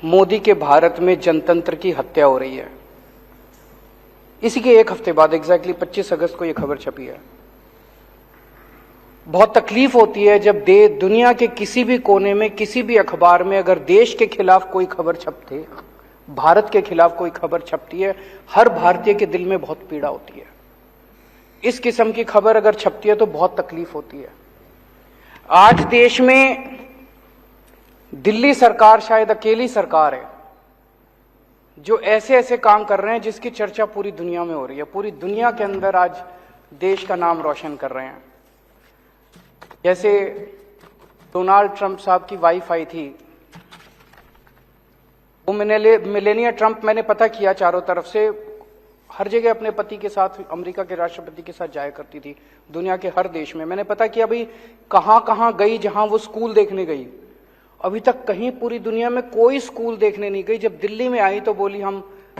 मोदी के भारत में जनतंत्र की हत्या हो रही है। इसी के एक हफ्ते बाद एग्जैक्टली 25 अगस्त को यह खबर छपी है। बहुत तकलीफ होती है जब दुनिया के किसी भी कोने में किसी भी अखबार में अगर देश के खिलाफ कोई खबर छपती, भारत के खिलाफ कोई खबर छपती है, हर भारतीय के दिल में बहुत पीड़ा होती है। इस किस्म की खबर अगर छपती है तो बहुत तकलीफ होती है। आज देश में दिल्ली सरकार शायद अकेली सरकार है जो ऐसे ऐसे काम कर रहे हैं जिसकी चर्चा पूरी दुनिया में हो रही है। पूरी दुनिया के अंदर आज देश का नाम रोशन कर रहे हैं। जैसे डोनाल्ड ट्रंप साहब की वाइफ आई थी, वो मिलेनिया ट्रंप, मैंने पता किया चारों तरफ से, हर जगह अपने पति के साथ, अमेरिका के राष्ट्रपति के साथ जाया करती थी, दुनिया के हर देश में। मैंने पता किया भाई कहां कहां गई, जहां वो स्कूल देखने गई, अभी तक कहीं पूरी दुनिया में कोई स्कूल देखने नहीं गई। जब दिल्ली में आई तो बोली हम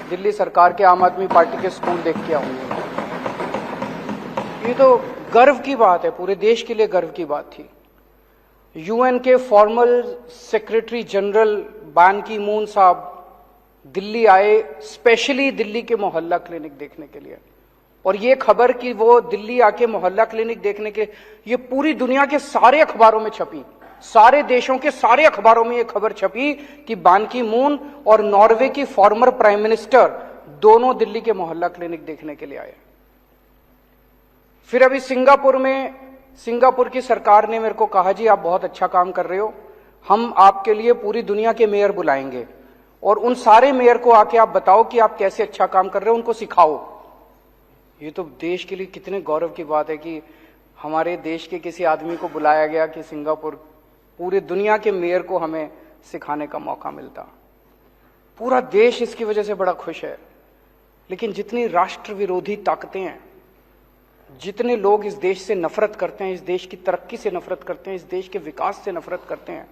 दिल्ली सरकार के आम आदमी पार्टी के स्कूल देख के आऊंगी। ये तो गर्व की बात है, पूरे देश के लिए गर्व की बात थी। यूएन के फॉर्मल सेक्रेटरी जनरल बान की मून साहब दिल्ली आए, स्पेशली दिल्ली के मोहल्ला क्लिनिक देखने के लिए। और ये खबर कि वो दिल्ली आके मोहल्ला क्लिनिक देखने के, ये पूरी दुनिया के सारे अखबारों में छपी, सारे देशों के सारे अखबारों में ये खबर छपी कि बान की मून और नॉर्वे की फॉर्मर प्राइम मिनिस्टर दोनों दिल्ली के मोहल्ला क्लिनिक देखने के लिए आए। फिर अभी सिंगापुर की सरकार ने मेरे को कहा, जी आप बहुत अच्छा काम कर रहे हो, हम आपके लिए पूरी दुनिया के मेयर बुलाएंगे और उन सारे मेयर को आके आप बताओ कि आप कैसे अच्छा काम कर रहे हो, उनको सिखाओ। ये तो देश के लिए कितने गौरव की बात है कि हमारे देश के किसी आदमी को बुलाया गया कि सिंगापुर, पूरे दुनिया के मेयर को हमें सिखाने का मौका मिलता। पूरा देश इसकी वजह से बड़ा खुश है। लेकिन जितनी राष्ट्र विरोधी ताकतें हैं, जितने लोग इस देश से नफरत करते हैं, इस देश की तरक्की से नफरत करते हैं, इस देश के विकास से नफरत करते हैं,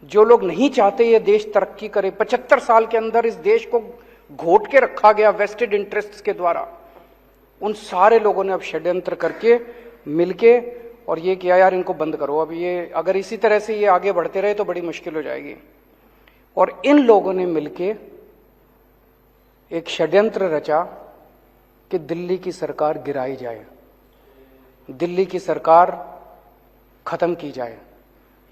जो लोग नहीं चाहते ये देश तरक्की करे, 75 साल के अंदर इस देश को घोट के रखा गया वेस्टेड इंटरेस्ट्स के द्वारा, उन सारे लोगों ने अब षड्यंत्र करके मिलके और ये किया, यार इनको बंद करो। अब ये अगर इसी तरह से ये आगे बढ़ते रहे तो बड़ी मुश्किल हो जाएगी। और इन लोगों ने मिलके एक षड्यंत्र रचा कि दिल्ली की सरकार गिराई जाए, दिल्ली की सरकार खत्म की जाए।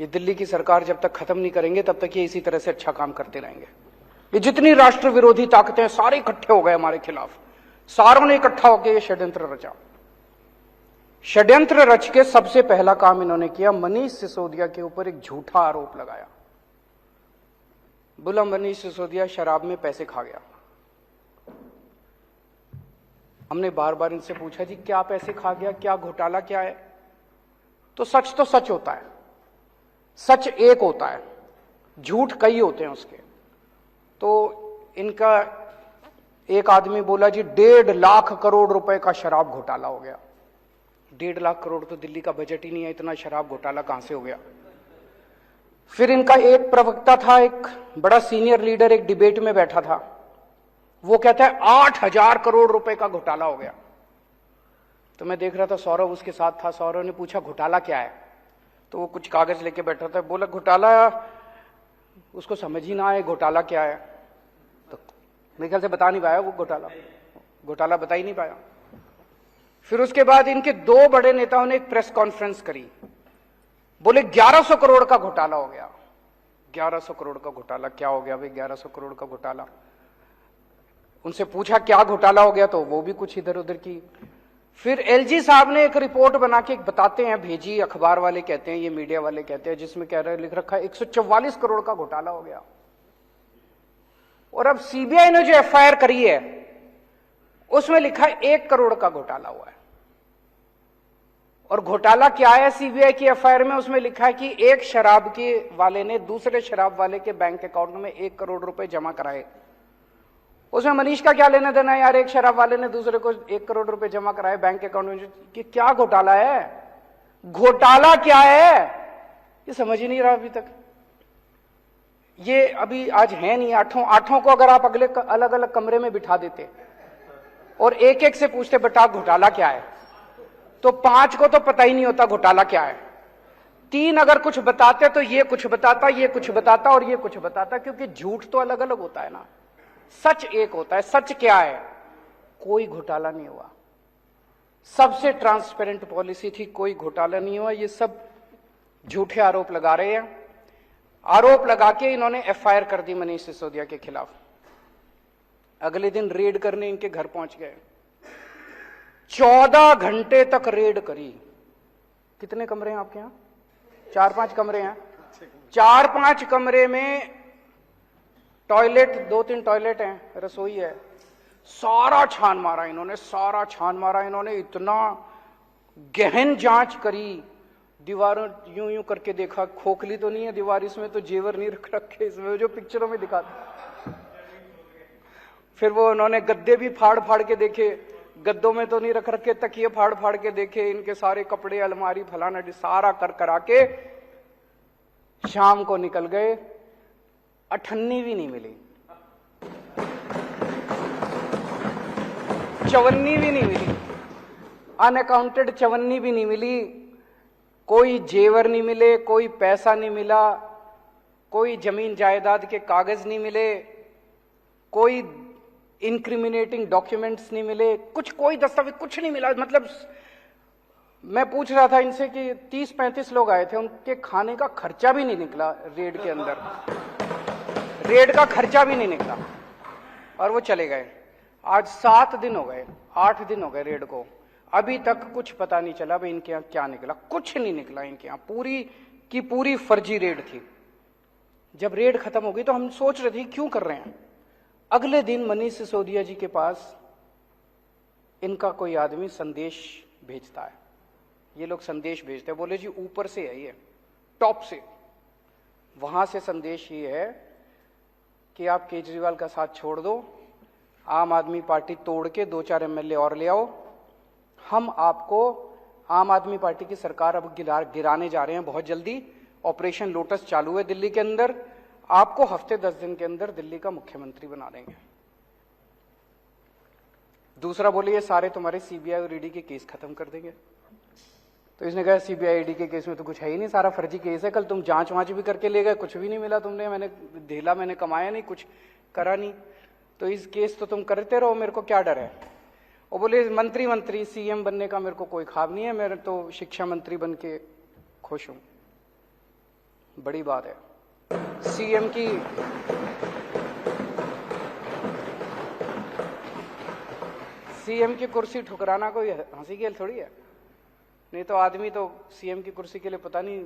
ये दिल्ली की सरकार जब तक खत्म नहीं करेंगे तब तक ये इसी तरह से अच्छा काम करते रहेंगे। ये जितनी राष्ट्र विरोधी ताकतें हैं सारे इकट्ठे हो गए हमारे खिलाफ, सारों ने इकट्ठा होकर ये षड्यंत्र रचा। षड्यंत्र रच के सबसे पहला काम इन्होंने किया, मनीष सिसोदिया के ऊपर एक झूठा आरोप लगाया। बोला मनीष सिसोदिया शराब में पैसे खा गया। हमने बार बार इनसे पूछा, जी क्या पैसे खा गया, क्या घोटाला क्या है? तो सच होता है, सच एक होता है, झूठ कई होते हैं उसके। तो इनका एक आदमी बोला, जी 1.5 लाख करोड़ रुपए का शराब घोटाला हो गया। 1.5 लाख करोड़ तो दिल्ली का बजट ही नहीं है, इतना शराब घोटाला कहां से हो गया? फिर इनका एक प्रवक्ता था, एक बड़ा सीनियर लीडर, एक डिबेट में बैठा था, वो कहता है 8,000 करोड़ रुपए का घोटाला हो गया। तो मैं देख रहा था, सौरभ उसके साथ था। सौरभ ने पूछा घोटाला क्या है? तो वो कुछ कागज लेके बैठा था, बोला घोटाला, उसको समझ ही ना आए घोटाला क्या है। तो मेरे ख्याल से बता नहीं पाया वो घोटाला बता ही नहीं पाया। फिर उसके बाद इनके 2 बड़े नेताओं ने एक प्रेस कॉन्फ्रेंस करी, बोले 1100 करोड़ का घोटाला हो गया। 1100 करोड़ का घोटाला क्या हो गया भाई? 1100 करोड़ का घोटाला। उनसे पूछा क्या घोटाला हो गया, तो वो भी कुछ इधर उधर की। फिर एलजी साहब ने एक रिपोर्ट बना के बताते हैं, भेजी, अखबार वाले कहते हैं, ये मीडिया वाले कहते हैं, जिसमें कह रहे लिख रखा है 144 करोड़ का घोटाला हो गया। और अब सीबीआई ने जो एफआईआर करी है उसमें लिखा है 1 करोड़ का घोटाला हुआ है। और घोटाला क्या है सीबीआई की एफआईआर में? उसमें लिखा है कि एक शराब के वाले ने दूसरे शराब वाले के बैंक अकाउंट में 1 करोड़ रुपए जमा कराए। उसमें मनीष का क्या लेना देना है यार? एक शराब वाले ने दूसरे को 1 करोड़ रुपए जमा कराए बैंक अकाउंट में, कि क्या घोटाला है? घोटाला क्या है ये समझ ही नहीं रहा अभी तक। ये अभी आज है नहीं, आठों को अगर आप अगले अलग अलग कमरे में बिठा देते और एक एक से पूछते बेटा घोटाला क्या है, तो 5 को तो पता ही नहीं होता घोटाला क्या है। तीन अगर कुछ बताते तो ये कुछ बताता, ये कुछ बताता और ये कुछ बताता, क्योंकि झूठ तो अलग अलग होता है ना, सच एक होता है। सच क्या है? कोई घोटाला नहीं हुआ, सबसे ट्रांसपेरेंट पॉलिसी थी, कोई घोटाला नहीं हुआ। ये सब झूठे आरोप लगा रहे हैं। आरोप लगा के इन्होंने एफआईआर कर दी मनीष सिसोदिया के खिलाफ। अगले दिन रेड करने इनके घर पहुंच गए, 14 घंटे तक रेड करी। कितने कमरे हैं आपके यहां? 4-5 कमरे हैं। 4-5 कमरे में टॉयलेट, 2-3 टॉयलेट हैं, रसोई है। सारा छान मारा इन्होंने, सारा छान मारा इन्होंने। इतना गहन जांच करी, दीवारों यूं यूं करके देखा, खोखली तो नहीं है दीवार, इसमें तो जेवर नहीं रख रखे, इसमें जो पिक्चरों में दिखाते। फिर वो उन्होंने गद्दे भी फाड़ फाड़ के देखे, गद्दों में तो नहीं रख रखे, तकिए फाड़ फाड़ के देखे, इनके सारे कपड़े, अलमारी, फलाना सारा कर करा के शाम को निकल गए। अठन्नी भी नहीं मिली, चवन्नी भी नहीं मिली, अनअकाउंटेड चवन्नी भी नहीं मिली, कोई जेवर नहीं मिले, कोई पैसा नहीं मिला, कोई जमीन जायदाद के कागज नहीं मिले, कोई इंक्रिमिनेटिंग डॉक्यूमेंट्स नहीं मिले, कुछ कोई दस्तावेज कुछ नहीं मिला। मतलब मैं पूछ रहा था इनसे कि 30-35 लोग आए थे, उनके खाने का खर्चा भी नहीं निकला रेड के अंदर, रेड का खर्चा भी नहीं निकला और वो चले गए। आज 7 दिन हो गए, 8 दिन हो गए रेड को, अभी तक कुछ पता नहीं चला भाई इनके यहाँ क्या निकला। कुछ नहीं निकला इनके यहाँ, पूरी की पूरी फर्जी रेड थी। जब रेड खत्म हो गई तो हम सोच रहे थे क्यों कर रहे हैं। अगले दिन मनीष सिसोदिया जी के पास इनका कोई आदमी संदेश भेजता है। ये लोग संदेश भेजते हैं, बोले जी ऊपर से है, ये टॉप से, वहां से संदेश ये है कि आप केजरीवाल का साथ छोड़ दो, आम आदमी पार्टी तोड़ के 2-4 एमएलए और ले आओ, हम आपको आम आदमी पार्टी की सरकार अब गिराने जा रहे हैं बहुत जल्दी। ऑपरेशन लोटस चालू है दिल्ली के अंदर, आपको हफ्ते 10 दिन के अंदर दिल्ली का मुख्यमंत्री बना देंगे। दूसरा बोले ये सारे तुम्हारे सीबीआई और ईडी के केस खत्म कर देंगे। तो इसने कहा सीबीआई ईडी के केस में तो कुछ है ही नहीं, सारा फर्जी केस है, कल तुम जांच वांच भी करके ले गए, कुछ भी नहीं मिला तुमने, मैंने ढेला मैंने कमाया नहीं, कुछ करा नहीं, तो इस केस तो तुम करते रहो, मेरे को क्या डर है। और बोले मंत्री सीएम बनने का मेरे को कोई ख्वाब नहीं है, मेरे तो शिक्षा मंत्री बन के खुश हूं। बड़ी बात है, सीएम की कुर्सी ठुकराना कोई हंसी खेल थोड़ी है। नहीं तो आदमी तो सीएम की कुर्सी के लिए पता नहीं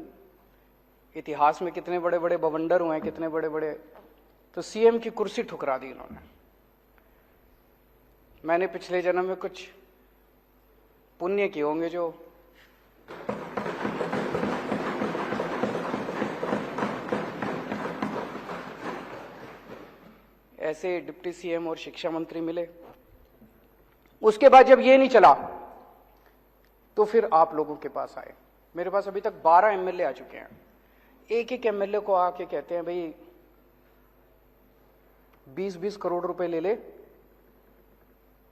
इतिहास में कितने बड़े बड़े बवंडर हुए हैं, कितने बड़े बड़े, तो सीएम की कुर्सी ठुकरा दी इन्होंने। मैंने पिछले जन्म में कुछ पुण्य किए होंगे जो ऐसे डिप्टी सीएम और शिक्षा मंत्री मिले। उसके बाद जब ये नहीं चला तो फिर आप लोगों के पास आए। मेरे पास अभी तक 12 एमएलए आ चुके हैं। एक एक एमएलए को आके कहते हैं भाई 20-20 करोड़ रुपए ले ले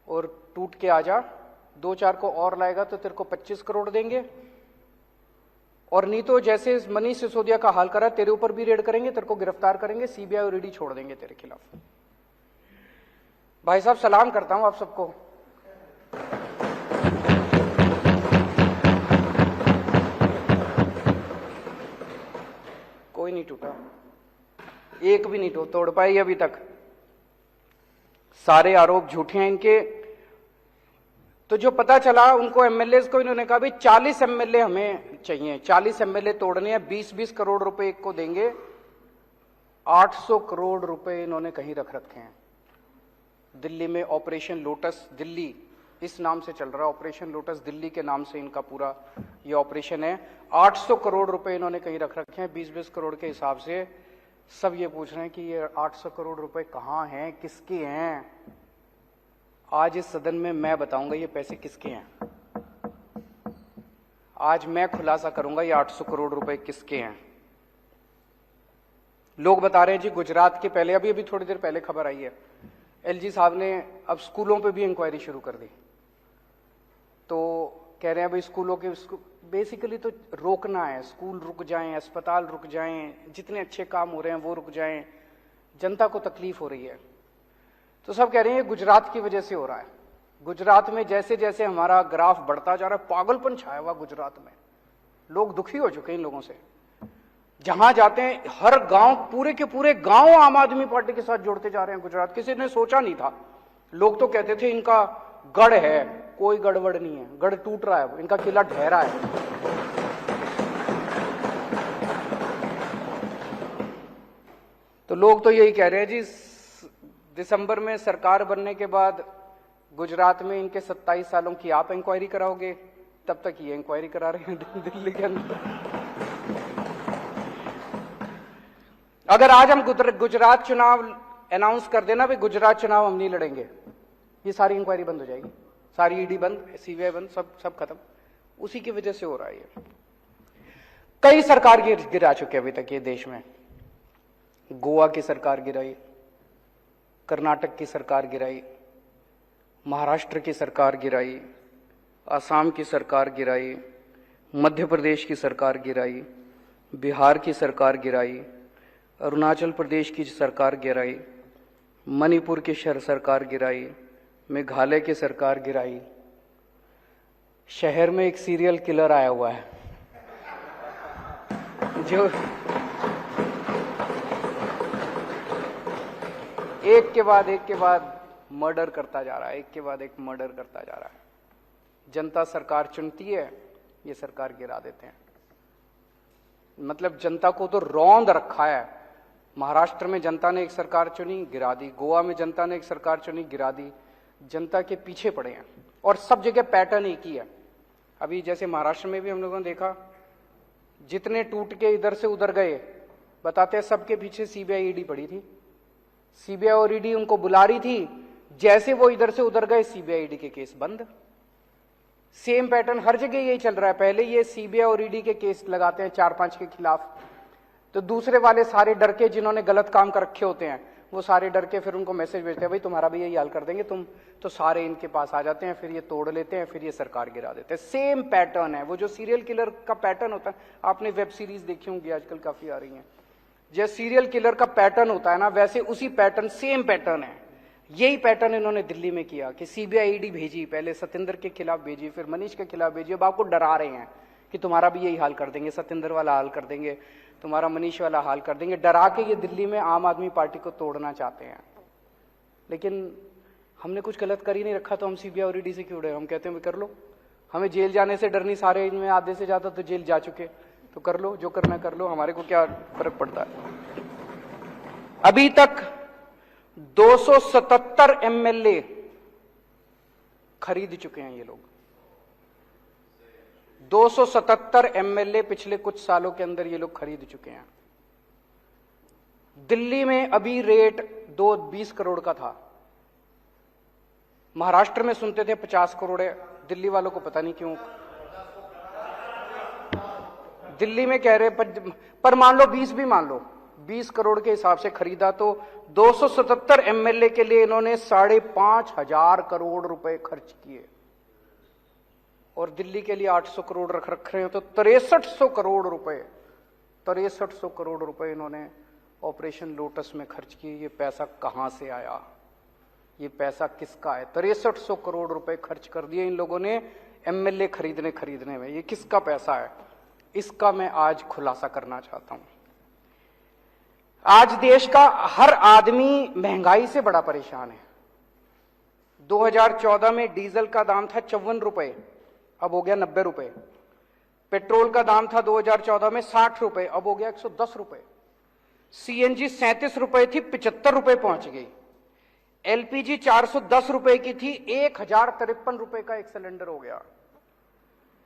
और टूट के आ जा, 2-4 को और लाएगा तो तेरे को 25 करोड़ देंगे, और नहीं तो जैसे मनीष सिसोदिया का हाल करा तेरे ऊपर भी रेड करेंगे, तेरे को गिरफ्तार करेंगे, सीबीआई और ईडी छोड़ देंगे तेरे खिलाफ। भाई साहब सलाम करता हूं आप सबको। कोई नहीं टूटा, एक भी नहीं तोड़ पाई अभी तक। सारे आरोप झूठे हैं इनके। तो जो पता चला उनको एमएलए को, इन्होंने कहा भाई 40 एमएलए हमें चाहिए, 40 एमएलए तोड़ने हैं, 20-20 करोड़ रुपए एक को देंगे। 800 करोड़ रुपए इन्होंने कहीं रख रखे हैं दिल्ली में। ऑपरेशन लोटस दिल्ली इस नाम से चल रहा है, ऑपरेशन लोटस दिल्ली के नाम से इनका पूरा ये ऑपरेशन है। 800 करोड़ रुपए इन्होंने कहीं रख रखे हैं 20-20 करोड़ के हिसाब से। सब ये पूछ रहे हैं कि ये 800 करोड़ रुपए कहां हैं, किसके हैं। आज इस सदन में मैं बताऊंगा ये पैसे किसके हैं। आज मैं खुलासा करूंगा ये 800 करोड़ रुपए किसके हैं। लोग बता रहे हैं जी गुजरात के, पहले अभी थोड़ी देर पहले खबर आई है, एलजी साहब ने अब स्कूलों पे भी इंक्वायरी शुरू कर दी। तो कह रहे हैं भाई स्कूलों के बेसिकली तो रोकना है, स्कूल रुक जाएं, अस्पताल रुक जाएं, जितने अच्छे काम हो रहे हैं वो रुक जाएं, जनता को तकलीफ हो रही है। तो सब कह रहे हैं गुजरात की वजह से हो रहा है। गुजरात में जैसे जैसे हमारा ग्राफ बढ़ता जा रहा है, पागलपन छाया हुआ गुजरात में, लोग दुखी हो चुके हैं इन लोगों से। जहां जाते हैं हर गांव, पूरे के पूरे गांव आम आदमी पार्टी के साथ जोड़ते जा रहे हैं गुजरात। किसी ने सोचा नहीं था, लोग तो कहते थे इनका गढ़ है, कोई गड़बड़ नहीं है, गढ़ टूट रहा है, इनका किला ढह रहा है। तो लोग तो यही कह रहे हैं जी, दिसंबर में सरकार बनने के बाद गुजरात में इनके 27 सालों की आप इंक्वायरी कराओगे, तब तक ये इंक्वायरी करा रहे हैं दिल्ली के अंदर। अगर आज हम गुजरात चुनाव अनाउंस कर देना भी गुजरात चुनाव हम नहीं लड़ेंगे, ये सारी इंक्वायरी बंद हो जाएगी, सारी ईडी बंद, सीबीआई बंद, सब खत्म। उसी की वजह से हो रहा है ये। कई सरकार गिरा चुके अभी तक ये देश में। गोवा की सरकार गिराई, कर्नाटक की सरकार गिराई, महाराष्ट्र की सरकार गिराई, असम की सरकार गिराई, मध्य प्रदेश की सरकार गिराई, बिहार की सरकार गिराई, अरुणाचल प्रदेश की सरकार गिराई, मणिपुर की सरकार गिराई, मेघालय की सरकार गिराई। शहर में एक सीरियल किलर आया हुआ है जो एक के बाद मर्डर करता जा रहा है, एक के बाद एक मर्डर करता जा रहा है। जनता सरकार चुनती है, ये सरकार गिरा देते हैं। मतलब जनता को तो रौंद रखा है। महाराष्ट्र में जनता ने एक सरकार चुनी, गिरा दी। गोवा में जनता ने एक सरकार चुनी, गिरा दी। जनता के पीछे पड़े हैं और सब जगह पैटर्न एक ही है। अभी जैसे महाराष्ट्र में भी हम लोगों ने देखा, जितने टूट के इधर से उधर गए, बताते हैं सबके पीछे सीबीआई ईडी पड़ी थी। सीबीआई और ईडी उनको बुला रही थी, जैसे वो इधर से उधर गए सीबीआई ईडी के केस बंद। सेम पैटर्न हर जगह यही चल रहा है। पहले ये सीबीआई और ईडी के केस लगाते हैं 4-5 के खिलाफ, तो दूसरे वाले सारे डर के, जिन्होंने गलत काम कर रखे होते हैं, वो सारे डर के फिर उनको मैसेज भेजते हैं, भाई तुम्हारा भी यही हाल कर देंगे तुम, तो सारे इनके पास आ जाते हैं, फिर ये तोड़ लेते हैं, फिर ये सरकार गिरा देते हैं। सेम पैटर्न है, वो जो सीरियल किलर का पैटर्न होता है। आपने वेब सीरीज देखी होंगी, आजकल काफी आ रही हैं, जैसे सीरियल किलर का पैटर्न होता है ना, वैसे उसी पैटर्न, सेम पैटर्न है। यही पैटर्न इन्होंने दिल्ली में किया कि सीबीआई ईडी भेजी, पहले सत्येंद्र के खिलाफ भेजी, फिर मनीष के खिलाफ भेजी। अब आपको डरा रहे हैं कि तुम्हारा भी यही हाल कर देंगे, सत्येंद्र वाला हाल कर देंगे, तुम्हारा मनीष वाला हाल कर देंगे। डरा के ये दिल्ली में आम आदमी पार्टी को तोड़ना चाहते हैं। लेकिन हमने कुछ गलत कर ही नहीं रखा, तो हम सीबीआई और ईडी से क्यों डरे? हम कहते हैं कर लो, हमें जेल जाने से डर नहीं। सारे इनमें आधे से ज्यादा तो जेल जा चुके, तो कर लो, जो करना कर लो, हमारे को क्या फर्क पड़ता है। अभी तक 277 एमएलए खरीद चुके हैं ये लोग। 277 एमएलए पिछले कुछ सालों के अंदर ये लोग खरीद चुके हैं। दिल्ली में अभी रेट 20 करोड़ का था। महाराष्ट्र में सुनते थे 50 करोड़ है, दिल्ली वालों को पता नहीं क्यों दिल्ली में कह रहे, पर मान लो 20 भी मान लो, 20 करोड़ के हिसाब से खरीदा, तो 277 एमएलए के लिए इन्होंने 5,500 करोड़ रुपए खर्च किए, और दिल्ली के लिए 800 करोड़ रख रहे हैं, तो 6300 करोड़ रुपए, 6300 करोड़ रुपए इन्होंने ऑपरेशन लोटस में खर्च किए। ये पैसा कहां से आया? ये पैसा किसका है? 6300 करोड़ रुपए खर्च कर दिए इन लोगों ने एमएलए खरीदने में। ये किसका पैसा है? इसका मैं आज खुलासा करना चाहता हूं। आज देश का हर आदमी महंगाई से बड़ा परेशान है। 2014 में डीजल का दाम था 54 रुपए, अब हो गया 90 रुपए। पेट्रोल का दाम था 2014 में 60 रुपए, अब हो गया 110 रुपए। सीएनजी 37 रुपए थी, 75 रुपए पहुंच गई। एलपीजी 410 रुपए की थी, 1053 रुपए का एक सिलेंडर हो गया।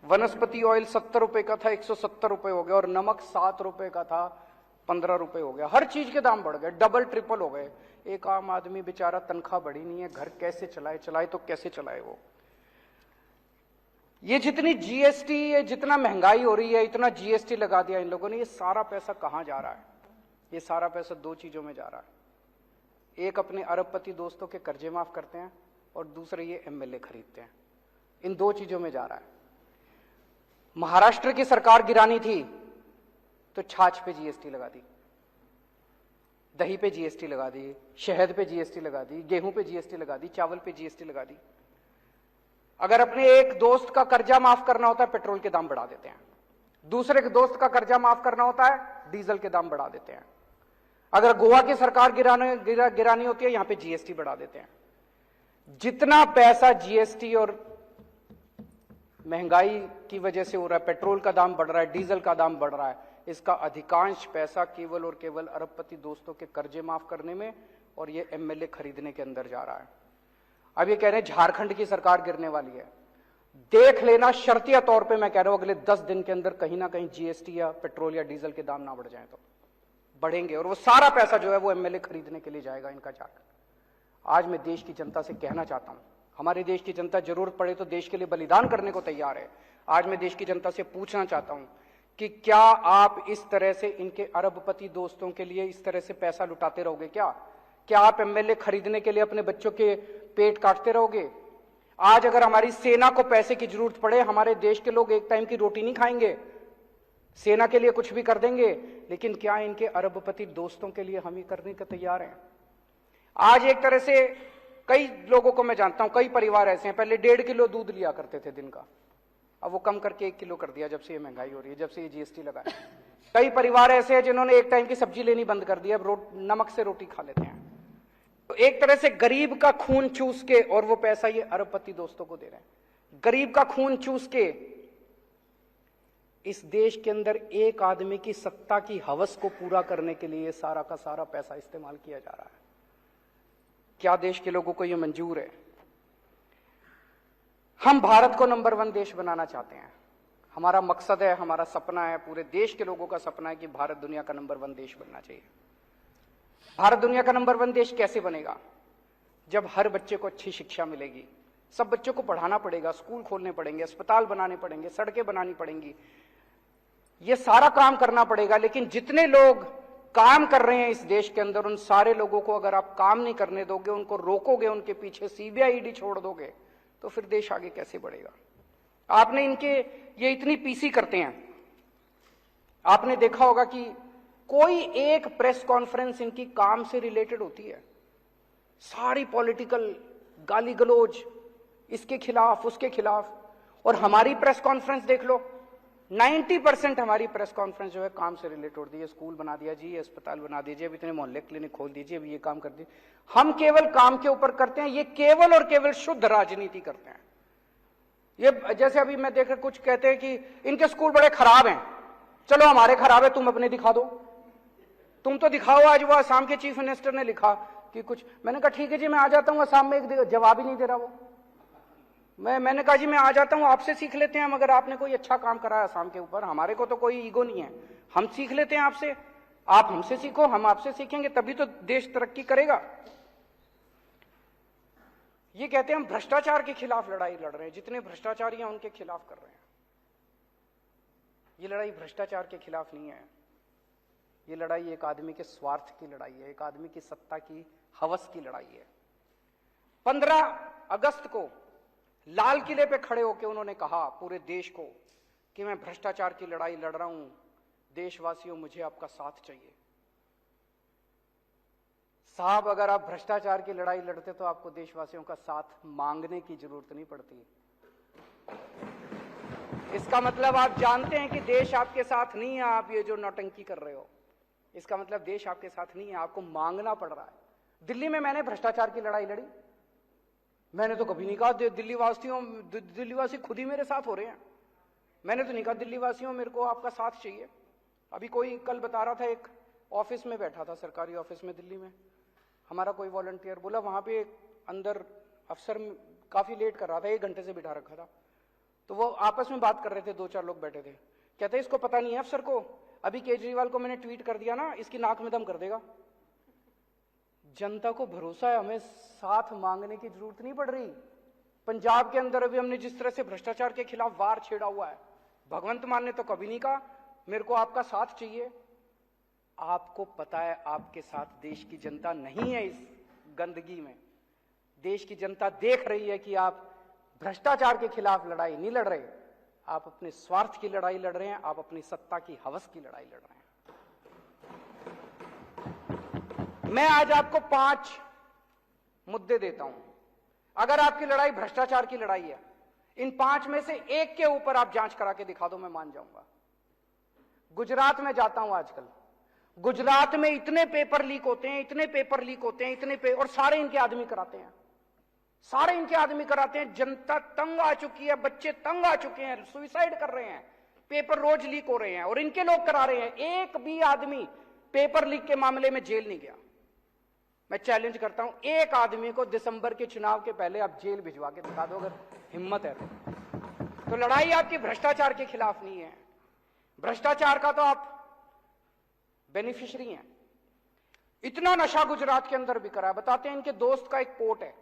वनस्पति ऑयल 70 रुपए का था, 170 रुपए हो गया। और नमक 7 रुपए का था, 15 रुपए हो गया। हर चीज के दाम बढ़ गए, डबल ट्रिपल हो गए। एक आम आदमी बेचारा, तनख्वाह बढ़ी नहीं है, घर कैसे चलाए तो कैसे चलाए वो? ये जितनी जीएसटी, ये जितना महंगाई हो रही है, इतना जीएसटी लगा दिया इन लोगों ने। ये सारा पैसा कहां जा रहा है? ये सारा पैसा 2 चीजों में जा रहा है। एक, अपने अरबपति दोस्तों के कर्जे माफ करते हैं, और दूसरे ये एमएलए खरीदते हैं। इन 2 चीजों में जा रहा है। महाराष्ट्र की सरकार गिरानी थी तो छाछ पे जीएसटी लगा दी, दही पे जीएसटी लगा दी, शहद पे जीएसटी लगा दी, गेहूं पे जीएसटी लगा दी, चावल पे जीएसटी लगा दी। अगर अपने एक दोस्त का कर्जा माफ करना होता है पेट्रोल के दाम बढ़ा देते हैं, दूसरे के दोस्त का कर्जा माफ करना होता है डीजल के दाम बढ़ा देते हैं। अगर गोवा की सरकार गिरानी होती है यहां पे जीएसटी बढ़ा देते हैं। जितना पैसा जीएसटी और महंगाई की वजह से हो रहा है, पेट्रोल का दाम बढ़ रहा है, डीजल का दाम बढ़ रहा है, इसका अधिकांश पैसा केवल और केवल अरबपति दोस्तों के कर्जे माफ करने में और ये एमएलए खरीदने के अंदर जा रहा है। अब ये कह रहे हैं झारखंड की सरकार गिरने वाली है, देख लेना शर्तिया तौर पे मैं कह रहा हूं अगले 10 दिन के अंदर कहीं ना कहीं जीएसटी या पेट्रोल या डीजल के दाम ना बढ़ जाए तो बढ़ेंगे और वो सारा पैसा जो है वो एमएलए खरीदने के लिए जाएगा इनका झारखंड। आज मैं देश की जनता से कहना चाहता हूं, हमारे देश की जनता जरूरत पड़े तो देश के लिए बलिदान करने को तैयार है। आज मैं देश की जनता से पूछना चाहता हूं कि क्या आप इस तरह से इनके अरबपति दोस्तों के लिए इस तरह से पैसा लुटाते रहोगे? क्या आप एमएलए खरीदने के लिए अपने बच्चों के पेट काटते रहोगे? आज अगर हमारी सेना को पैसे की जरूरत पड़े, हमारे देश के लोग एक टाइम की रोटी नहीं खाएंगे, सेना के लिए कुछ भी कर देंगे, लेकिन क्या इनके अरबपति दोस्तों के लिए हम ये करने को तैयार हैं? आज एक तरह से कई लोगों को मैं जानता हूं, कई परिवार ऐसे हैं, पहले 1.5 किलो दूध लिया करते थे दिन का, अब वो कम करके 1 किलो कर दिया जब से ये महंगाई हो रही है, जब से ये जीएसटी लगा है। कई परिवार ऐसे हैं जिन्होंने एक टाइम की सब्जी लेनी बंद कर दी, अब नमक से रोटी खा लेते हैं। तो एक तरह से गरीब का खून चूस के और वो पैसा ये अरबपति दोस्तों को दे रहे हैं। गरीब का खून चूस के इस देश के अंदर एक आदमी की सत्ता की हवस को पूरा करने के लिए सारा का सारा पैसा इस्तेमाल किया जा रहा है। क्या देश के लोगों को यह मंजूर है? हम भारत को नंबर 1 देश बनाना चाहते हैं, हमारा मकसद है, हमारा सपना है, पूरे देश के लोगों का सपना है कि भारत दुनिया का नंबर 1 देश बनना चाहिए। भारत दुनिया का नंबर 1 देश कैसे बनेगा? जब हर बच्चे को अच्छी शिक्षा मिलेगी, सब बच्चों को पढ़ाना पड़ेगा, स्कूल खोलने पड़ेंगे, अस्पताल बनाने पड़ेंगे, सड़कें बनानी पड़ेंगी, ये सारा काम करना पड़ेगा। लेकिन जितने लोग काम कर रहे हैं इस देश के अंदर, उन सारे लोगों को अगर आप काम नहीं करने दोगे, उनको रोकोगे, उनके पीछे सीबीआई ईडी छोड़ दोगे, तो फिर देश आगे कैसे बढ़ेगा? आपने इनके ये इतनी पीसी करते हैं, आपने देखा होगा कि कोई एक प्रेस कॉन्फ्रेंस इनकी काम से रिलेटेड होती है, सारी पॉलिटिकल गाली गलौज इसके खिलाफ उसके खिलाफ। और हमारी प्रेस कॉन्फ्रेंस देख लो, 90% हमारी प्रेस कॉन्फ्रेंस जो है काम से रिलेटेड होती है। स्कूल बना दिया जी, अस्पताल बना दीजिए, अब इतने मोहल्ले क्लिनिक खोल दीजिए, अब ये काम कर दीजिए। हम केवल काम के ऊपर करते हैं, ये केवल और केवल शुद्ध राजनीति करते हैं। ये जैसे अभी मैं देख कुछ कहते हैं कि इनके स्कूल बड़े खराब हैं, चलो हमारे खराब है, तुम अपने दिखा दो, तुम तो दिखाओ। आज वो असम के चीफ मिनिस्टर ने लिखा कि कुछ, मैंने कहा ठीक है जी मैं आ जाता हूं, असम में एक जवाब ही नहीं दे रहा वो। मैंने कहा जी मैं आ जाता हूं, आपसे सीख लेते हैं, मगर आपने कोई अच्छा काम करा है असम के ऊपर, हमारे को तो कोई ईगो नहीं है, हम सीख लेते हैं आपसे, आप हमसे सीखो, हम आपसे सीखेंगे, तभी तो देश तरक्की करेगा। ये कहते हैं हम भ्रष्टाचार के खिलाफ लड़ाई लड़ रहे हैं, जितने भ्रष्टाचारी हैं उनके खिलाफ कर रहे हैं। ये लड़ाई भ्रष्टाचार के खिलाफ नहीं है, ये लड़ाई एक आदमी के स्वार्थ की लड़ाई है, एक आदमी की सत्ता की हवस की लड़ाई है। 15 अगस्त को लाल किले पे खड़े होकर उन्होंने कहा पूरे देश को कि मैं भ्रष्टाचार की लड़ाई लड़ रहा हूं, देशवासियों मुझे आपका साथ चाहिए। साहब अगर आप भ्रष्टाचार की लड़ाई लड़ते तो आपको देशवासियों का साथ मांगने की जरूरत नहीं पड़ती। इसका मतलब आप जानते हैं कि देश आपके साथ नहीं है, आप ये जो नौटंकी कर रहे हो, इसका मतलब देश आपके साथ नहीं है, आपको मांगना पड़ रहा है। दिल्ली में मैंने भ्रष्टाचार की लड़ाई लड़ी, मैंने तो कभी नहीं कहा दिल्लीवासी खुद ही मेरे साथ हो रहे हैं, मैंने तो नहीं कहा दिल्लीवासियों मेरे को आपका साथ चाहिए। अभी कोई कल बता रहा था, एक ऑफिस में बैठा था, सरकारी ऑफिस में दिल्ली में, हमारा कोई वॉलंटियर बोला वहां पे अंदर अफसर काफी लेट कर रहा था, 1 घंटे से बिठा रखा था, तो वो आपस में बात कर रहे थे, 2-4 लोग बैठे थे, कहते इसको पता नहीं है अफसर को, अभी केजरीवाल को मैंने ट्वीट कर दिया ना, इसकी नाक में दम कर देगा। जनता को भरोसा है, हमें साथ मांगने की जरूरत नहीं पड़ रही। पंजाब के अंदर अभी हमने जिस तरह से भ्रष्टाचार के खिलाफ वार छेड़ा हुआ है, भगवंत मान ने तो कभी नहीं कहा मेरे को आपका साथ चाहिए। आपको पता है आपके साथ देश की जनता नहीं है। इस गंदगी में देश की जनता देख रही है कि आप भ्रष्टाचार के खिलाफ लड़ाई नहीं लड़ रहे, आप अपने स्वार्थ की लड़ाई लड़ रहे हैं, आप अपनी सत्ता की हवस की लड़ाई लड़ रहे हैं। मैं आज आपको 5 मुद्दे देता हूं। अगर आपकी लड़ाई भ्रष्टाचार की लड़ाई है, इन 5 में से एक के ऊपर आप जांच करा के दिखा दो, मैं मान जाऊंगा। गुजरात में जाता हूं आजकल, गुजरात में इतने पेपर लीक होते हैं, इतने पेपर लीक होते हैं, और सारे इनके आदमी कराते हैं, सारे इनके आदमी कराते हैं। जनता तंग आ चुकी है, बच्चे तंग आ चुके हैं, सुसाइड कर रहे हैं, पेपर रोज लीक हो रहे हैं और इनके लोग करा रहे हैं। एक भी आदमी पेपर लीक के मामले में जेल नहीं गया। मैं चैलेंज करता हूं, एक आदमी को दिसंबर के चुनाव के पहले आप जेल भिजवा के दिखा दो, अगर हिम्मत है तो लड़ाई आपकी भ्रष्टाचार के खिलाफ नहीं है, भ्रष्टाचार का तो आप बेनिफिशियरी हैं। इतना नशा गुजरात के अंदर बिक रहा है। बताते हैं, इनके दोस्त का एक पोर्ट है,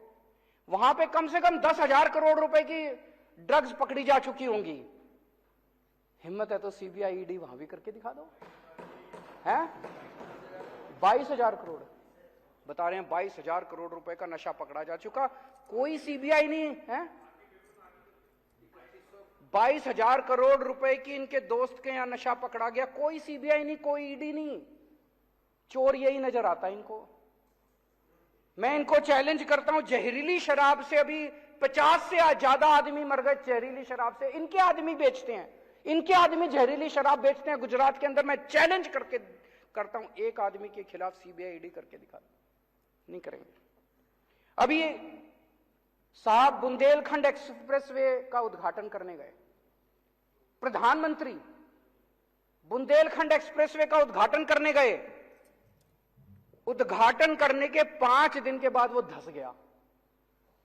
वहां पे कम से कम 10,000 करोड़ रुपए की ड्रग्स पकड़ी जा चुकी होंगी। हिम्मत है तो सीबीआई ईडी वहां भी करके दिखा दो। हैं 22,000 करोड़ बता रहे हैं, 22,000 करोड़ रुपए का नशा पकड़ा जा चुका, कोई सीबीआई नहीं है। 22,000 करोड़ रुपए की इनके दोस्त के यहां नशा पकड़ा गया, कोई सीबीआई नहीं, कोई ईडी नहीं। चोर यही नजर आता है इनको। मैं इनको चैलेंज करता हूं, जहरीली शराब से अभी 50 से ज्यादा आदमी मर गए। जहरीली शराब से इनके आदमी बेचते हैं, इनके आदमी जहरीली शराब बेचते हैं गुजरात के अंदर। मैं चैलेंज करके करता हूं, एक आदमी के खिलाफ सीबीआई ईडी करके दिखा दो, नहीं करेंगे। अभी साहब बुंदेलखंड एक्सप्रेसवे का उद्घाटन करने गए, प्रधानमंत्री बुंदेलखंड एक्सप्रेसवे का उद्घाटन करने गए, उद्घाटन करने के 5 दिन के बाद वो धंस गया।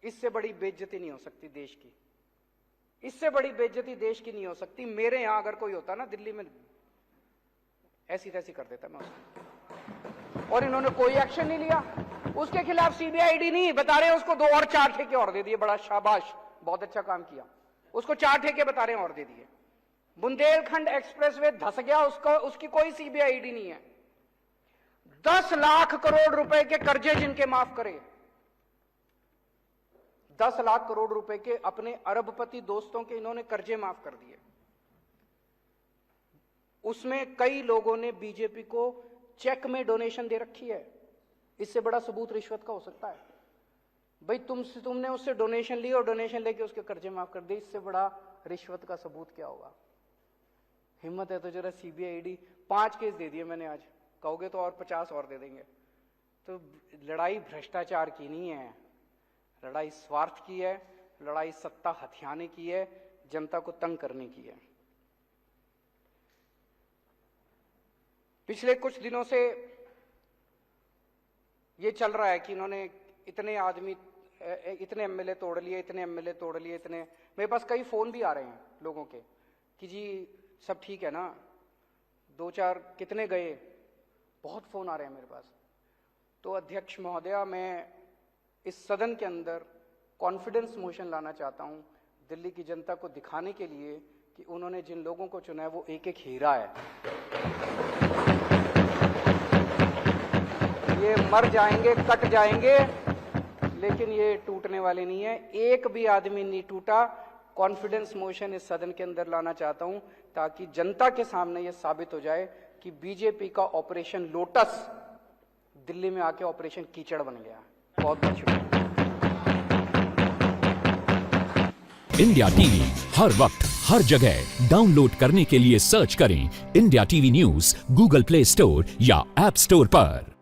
इससे बड़ी बेइज्जती नहीं हो सकती देश की, इससे बड़ी बेइज्जती देश की नहीं हो सकती। मेरे यहां अगर कोई होता ना दिल्ली में, ऐसी तैसी कर देता मैं उसको, और इन्होंने कोई एक्शन नहीं लिया। उसके खिलाफ सीबीआई ईडी नहीं, बता रहे हैं उसको 2 और 4 ठेके और दे दिए। बड़ा शाबाश, बहुत अच्छा काम किया। उसको 4 ठेके बता रहे हैं और दे दिए। बुंदेलखंड एक्सप्रेसवे धंस गया, उसकी कोई सीबीआई ईडी नहीं है। 10 लाख करोड़ रुपए के कर्जे जिनके माफ करे, 10 लाख करोड़ रुपए के अपने अरबपति दोस्तों के इन्होंने कर्जे माफ कर दिए। उसमें कई लोगों ने बीजेपी को चेक में डोनेशन दे रखी है। इससे बड़ा सबूत रिश्वत का हो सकता है? भाई तुमने उससे डोनेशन ली और डोनेशन लेके उसके कर्जे माफ कर दिए, इससे बड़ा रिश्वत का सबूत क्या होगा? हिम्मत है तो जरा सीबीआई ईडी। 5 केस दे दिए मैंने आज, कहोगे तो और 50 और दे देंगे। तो लड़ाई भ्रष्टाचार की नहीं है, लड़ाई स्वार्थ की है, लड़ाई सत्ता हथियाने की है, जनता को तंग करने की है। पिछले कुछ दिनों से ये चल रहा है कि इन्होंने इतने आदमी, इतने एमएलए तोड़ लिए, इतने एमएलए तोड़ लिए, इतने। मेरे पास कई फोन भी आ रहे हैं लोगों के कि जी सब ठीक है ना, 2-4 कितने गए, बहुत फोन आ रहे हैं मेरे पास। तो अध्यक्ष महोदया, मैं इस सदन के अंदर कॉन्फिडेंस मोशन लाना चाहता हूं, दिल्ली की जनता को दिखाने के लिए कि उन्होंने जिन लोगों को चुना है वो एक एक हीरा है। ये मर जाएंगे, कट जाएंगे, लेकिन ये टूटने वाले नहीं है। एक भी आदमी नहीं टूटा। कॉन्फिडेंस मोशन इस सदन के अंदर लाना चाहता हूं ताकि जनता के सामने ये साबित हो जाए कि बीजेपी का ऑपरेशन लोटस दिल्ली में आके ऑपरेशन कीचड़ बन गया। बहुत बहुत शुक्रिया। इंडिया टीवी हर वक्त हर जगह डाउनलोड करने के लिए सर्च करें India TV news Google play store या ऐप स्टोर पर।